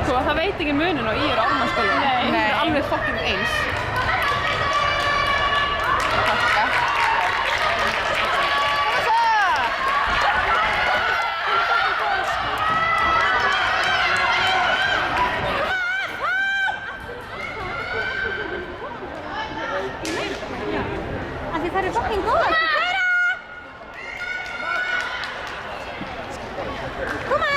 Sko, það veit ekki munin á í og Ármannsskóla. Nei. Það er alveg fucking eins. Takka. Así sale fucking good. Come on.